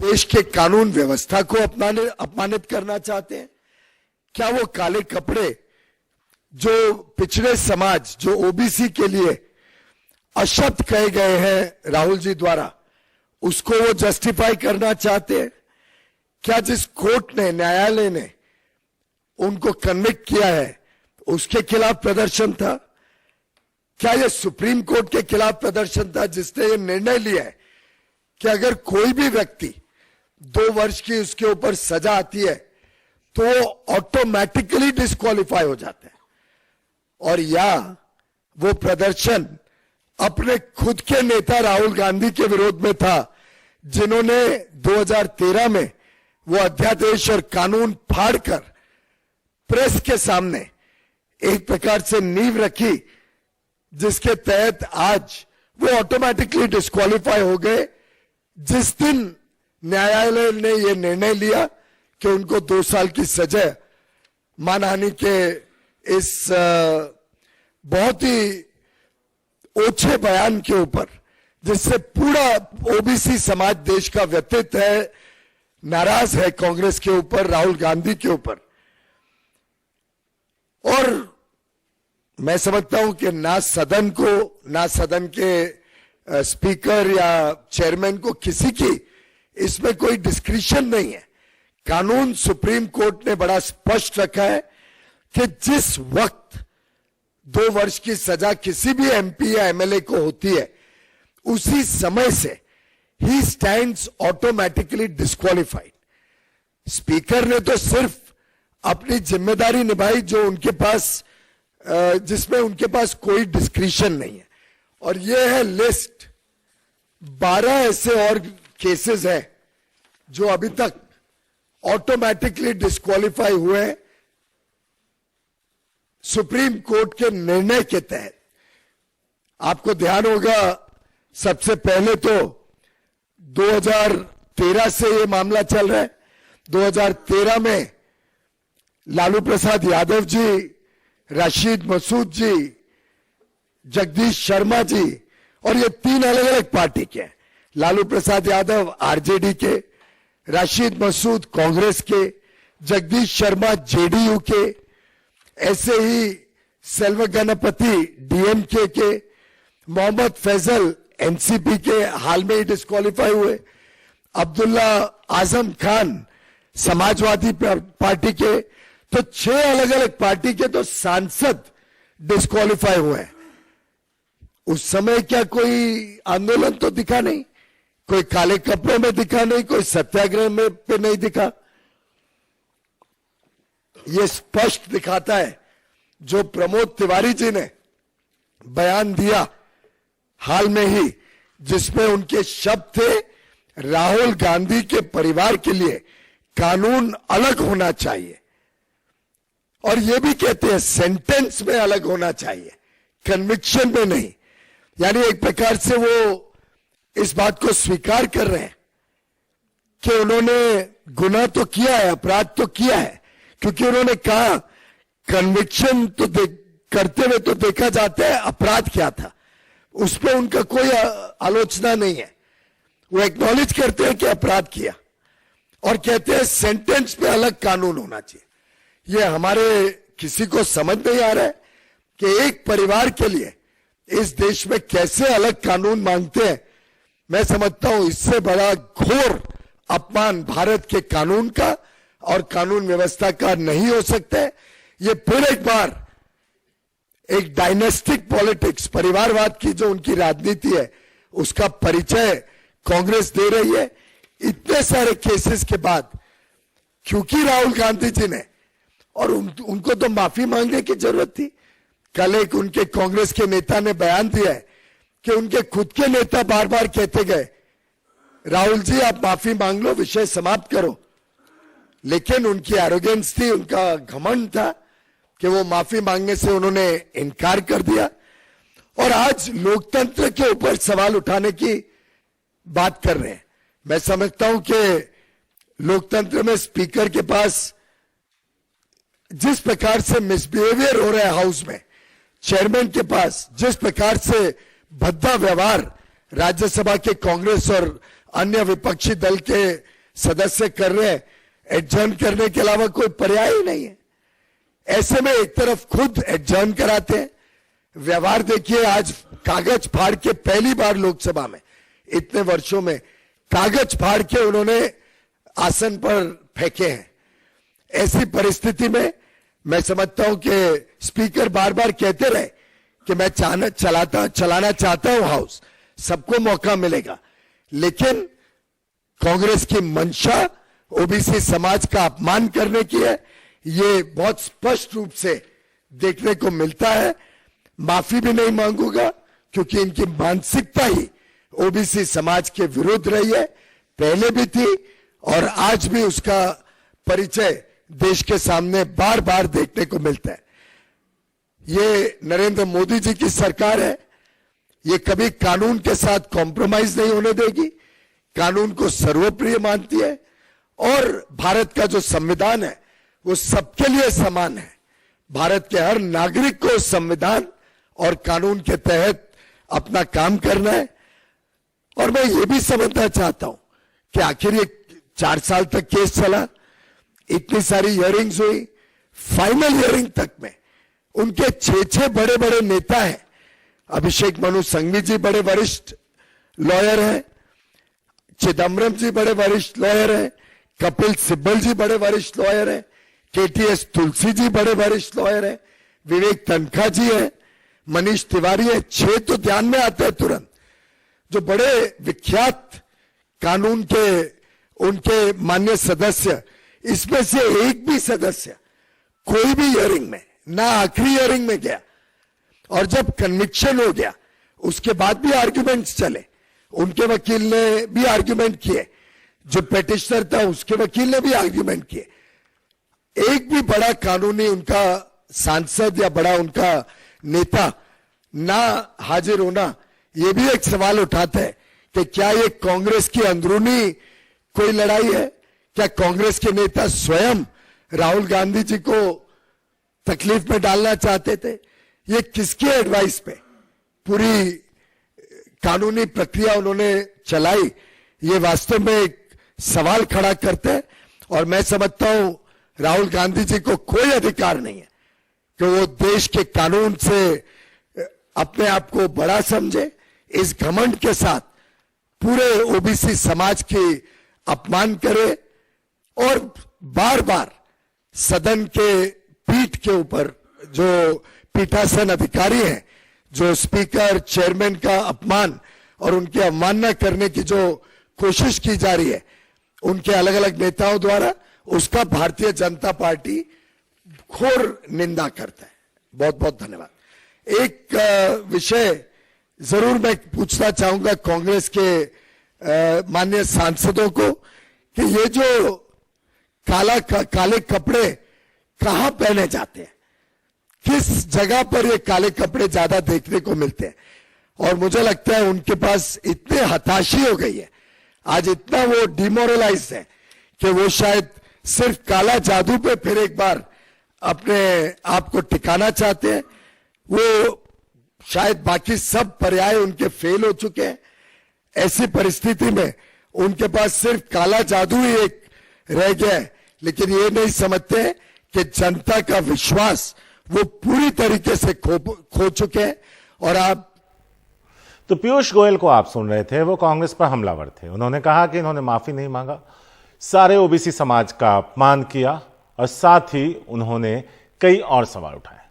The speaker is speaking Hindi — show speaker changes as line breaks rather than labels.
देश के कानून व्यवस्था को अपमानित करना चाहते हैं? क्या वो काले कपड़े जो पिछड़े समाज, जो ओबीसी के लिए अशब्द कहे गए हैं राहुल जी द्वारा, उसको वो जस्टिफाई करना चाहते हैं? क्या जिस कोर्ट ने, न्यायालय ने उनको कन्विक्ट किया है उसके खिलाफ प्रदर्शन था? क्या यह सुप्रीम कोर्ट के खिलाफ प्रदर्शन था जिसने ये निर्णय लिया है कि अगर कोई भी व्यक्ति 2 वर्ष की उसके ऊपर सजा आती है तो वो ऑटोमेटिकली डिस्क्वालीफाई हो जाता है? और या वो प्रदर्शन अपने खुद के नेता राहुल गांधी के विरोध में था, जिन्होंने 2013 में वो अध्यादेश और कानून फाड़कर प्रेस के सामने एक प्रकार से नींव रखी, जिसके तहत आज वो ऑटोमेटिकली डिस्क्वालीफाई हो गए जिस दिन न्यायालय ने यह निर्णय लिया कि उनको 2 साल की सजा मानहानि के इस बहुत ही ओछे बयान के ऊपर, जिससे पूरा ओबीसी समाज देश का व्यथित है, नाराज है कांग्रेस के ऊपर, राहुल गांधी के ऊपर। और मैं समझता हूं कि ना सदन को, ना सदन के स्पीकर या चेयरमैन को किसी की इसमें कोई डिस्क्रिशन नहीं है। कानून सुप्रीम कोर्ट ने बड़ा स्पष्ट रखा है कि जिस वक्त 2 वर्ष की सजा किसी भी एमपी या एमएलए को होती है, उसी समय से he stands automatically disqualified. Speaker ने तो सिर्फ अपनी जिम्मेदारी निभाई जो उनके पास, जिसमें उनके पास कोई डिस्क्रिशन नहीं है। और यह है लिस्ट, 12 ऐसे और केसेस हैं जो अभी तक ऑटोमेटिकली डिस्क्वालीफाई हुए हैं सुप्रीम कोर्ट के निर्णय के तहत। आपको ध्यान होगा, सबसे पहले तो 2013 से यह मामला चल रहा है। 2013 में लालू प्रसाद यादव जी, रशीद मसूद जी, जगदीश शर्मा जी, और ये 3 अलग अलग पार्टी के हैं। लालू प्रसाद यादव आरजेडी के, रशीद मसूद कांग्रेस के, जगदीश शर्मा जेडीयू के, ऐसे ही सेल्व गणपति डीएमके के, मोहम्मद फैजल एनसीपी के, हाल में ही डिस्क्वालीफाई हुए, अब्दुल्ला आजम खान समाजवादी पार्टी के। तो 6 अलग अलग पार्टी के तो सांसद डिस्क्वालीफाई हुए हैं। उस समय क्या कोई आंदोलन तो दिखा नहीं, कोई काले कपड़ों में दिखा नहीं, कोई सत्याग्रह में पे नहीं दिखा। यह स्पष्ट दिखाता है जो प्रमोद तिवारी जी ने बयान दिया हाल में ही, जिसमें उनके शब्द थे राहुल गांधी के परिवार के लिए कानून अलग होना चाहिए, और यह भी कहते हैं सेंटेंस में अलग होना चाहिए, कन्विक्शन में नहीं। यानी एक प्रकार से वो इस बात को स्वीकार कर रहे हैं कि उन्होंने गुनाह तो किया है, अपराध तो किया है, क्योंकि उन्होंने कहा कन्विक्शन तो करते हुए तो देखा जाता है, अपराध क्या था उस पर उनका कोई आलोचना नहीं है। वो एक्नॉलेज करते हैं कि अपराध किया और कहते हैं सेंटेंस में अलग कानून होना चाहिए। ये हमारे किसी को समझ नहीं आ रहा है कि एक परिवार के लिए इस देश में कैसे अलग कानून मांगते हैं। मैं समझता हूं इससे बड़ा घोर अपमान भारत के कानून का और कानून व्यवस्था का नहीं हो सकता है। ये फिर एक बार एक डायनेस्टिक पॉलिटिक्स, परिवारवाद की जो उनकी राजनीति है, उसका परिचय कांग्रेस दे रही है। इतने सारे केसेस के बाद, क्योंकि राहुल गांधी जी ने, और उनको तो माफी मांगने की जरूरत थी। कल एक उनके कांग्रेस के नेता ने बयान दिया है कि उनके खुद के नेता बार बार कहते गए राहुल जी आप माफी मांग लो, विषय समाप्त करो, लेकिन उनकी एरोगेंस थी, उनका घमंड था कि वो माफी मांगने से उन्होंने इनकार कर दिया। और आज लोकतंत्र के ऊपर सवाल उठाने की बात कर रहे हैं। मैं समझता हूं कि लोकतंत्र में स्पीकर के पास जिस प्रकार से मिसबिहेवियर हो रहा है हाउस में, चेयरमैन के पास जिस प्रकार से भद्दा व्यवहार राज्यसभा के कांग्रेस और अन्य विपक्षी दल के सदस्य कर रहे हैं, एडजर्न करने के अलावा कोई पर्याय ही नहीं है। ऐसे में एक तरफ खुद एडजर्न कराते हैं, व्यवहार देखिए, आज कागज फाड़ के पहली बार लोकसभा में इतने वर्षों में कागज फाड़ के उन्होंने आसन पर फेंके हैं। ऐसी परिस्थिति में मैं समझता हूं कि स्पीकर बार बार कहते रहे कि मैं चलाना चाहता हूं हाउस, सबको मौका मिलेगा, लेकिन कांग्रेस की मंशा ओबीसी समाज का अपमान करने की है, ये बहुत स्पष्ट रूप से देखने को मिलता है। माफी भी नहीं मांगूंगा क्योंकि इनकी मानसिकता ही ओबीसी समाज के विरुद्ध रही है, पहले भी थी और आज भी उसका परिचय देश के सामने बार बार देखने को मिलता है। ये नरेंद्र मोदी जी की सरकार है, ये कभी कानून के साथ कॉम्प्रोमाइज नहीं होने देगी, कानून को सर्वप्रिय मानती है और भारत का जो संविधान है वो सबके लिए समान है। भारत के हर नागरिक को संविधान और कानून के तहत अपना काम करना है। और मैं ये भी समझना चाहता हूं कि आखिर ये 4 साल तक केस चला, इतनी सारी हियरिंग्स हुई, फाइनल हियरिंग तक में उनके 6 बड़े बड़े नेता हैं। अभिषेक मनु सिंघवी जी बड़े वरिष्ठ लॉयर हैं, चिदम्बरम जी बड़े वरिष्ठ लॉयर हैं, कपिल सिब्बल जी बड़े वरिष्ठ लॉयर हैं, केटीएस तुलसी जी बड़े वरिष्ठ लॉयर हैं, विवेक तनखा जी हैं, मनीष तिवारी है। 6 तो ध्यान में आते हैं तुरंत, जो बड़े विख्यात कानून के उनके मान्य सदस्य। इसमें से एक भी सदस्य कोई भी हियरिंग में ना आखिरी हियरिंग में गया, और जब कन्विक्शन हो गया उसके बाद भी आर्ग्यूमेंट्स चले, उनके वकील ने भी आर्ग्यूमेंट किए, जो पेटिशनर था उसके वकील ने भी आर्ग्यूमेंट किए। एक भी बड़ा कानूनी उनका सांसद या बड़ा उनका नेता ना हाजिर होना, यह भी एक सवाल उठाता है कि क्या ये कांग्रेस की अंदरूनी कोई लड़ाई है? क्या कांग्रेस के नेता स्वयं राहुल गांधी जी को तकलीफ में डालना चाहते थे? ये किसके एडवाइस पे पूरी कानूनी प्रक्रिया उन्होंने चलाई, ये वास्तव में एक सवाल खड़ा करते हैं। और मैं समझता हूं राहुल गांधी जी को कोई अधिकार नहीं है कि वो देश के कानून से अपने आप को बड़ा समझे, इस घमंड के साथ पूरे ओबीसी समाज की अपमान करे और बार बार सदन के पीठ के ऊपर जो पीठासन अधिकारी हैं, जो स्पीकर चेयरमैन का अपमान और उनकी अवमानना करने की जो कोशिश की जा रही है उनके अलग अलग नेताओं द्वारा, उसका भारतीय जनता पार्टी घोर निंदा करता है। बहुत बहुत धन्यवाद। एक विषय जरूर मैं पूछना चाहूंगा कांग्रेस के माननीय सांसदों को कि ये जो काले कपड़े कहां पहने जाते हैं, किस जगह पर ये काले कपड़े ज्यादा देखने को मिलते हैं? और मुझे लगता है उनके पास इतने हताशी हो गई है, आज इतना वो डिमोरलाइज है कि वो शायद सिर्फ काला जादू पे फिर एक बार अपने आप को टिकाना चाहते हैं। वो शायद बाकी सब पर्याय उनके फेल हो चुके हैं। ऐसी परिस्थिति में उनके पास सिर्फ काला जादू ही एक रह गया है, लेकिन ये नहीं समझते कि जनता का विश्वास वो पूरी तरीके से खो चुके हैं। और आप
तो पीयूष गोयल को आप सुन रहे थे, वो कांग्रेस पर हमलावर थे। उन्होंने कहा कि इन्होंने माफी नहीं मांगा, सारे ओबीसी समाज का अपमान किया और साथ ही उन्होंने कई और सवाल उठाए।